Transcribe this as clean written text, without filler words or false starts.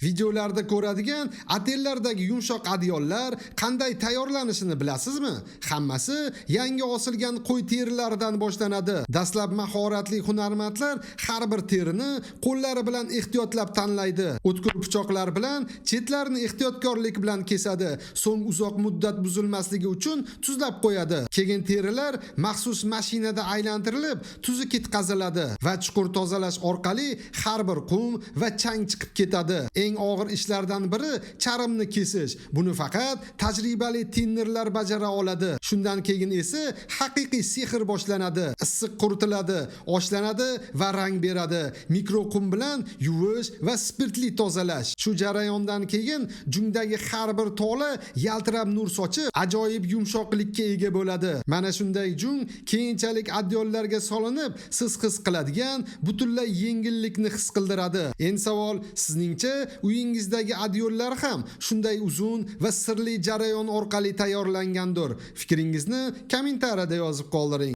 Videolarda ko'radigan atellardagi yumshoq adyollar qanday tayyorlanishini bilasizmi? Hammasi yangi osilgan qo'y terilaridan boshlanadi. Dastlab mahoratli hunarmandlar har bir terini qo'llari bilan ehtiyotlab tanlaydi. O'tkir pichoqlar bilan chetlarini ehtiyotkorlik bilan kesadi. So'ng uzoq muddat buzilmasligi uchun tuzlab qo'yadi. Keyin terilar maxsus mashinada aylantirilib, tuzi ketkaziladi va chuqur tozalash orqali har bir qum va chang chiqib ketadi. Eng og'ir ishlardan biri charmni kesish. Buni faqat tajribali tinnerlar bajara oladi. Shundan keyin esa haqiqiy sehr boshlanadi. Issiq quritiladi, oshlanadi va rang beradi. Mikroqum bilan yuvish va spirtli tozalash. Shu jarayondan keyin jungdagi har bir tola yaltirab nur sochib, ajoyib yumshoqlikka ega bo'ladi. Mana shunday jung keyinchalik adyollarga solinib, siz his qiladigan butunlay yengillikni his qildiradi. Endi savol, sizningcha uyingizdagi adyollar ham shunday uzun va sirli jarayon orqali tayyorlangandir. Fikringizni kommentariyada yozib qoldiring.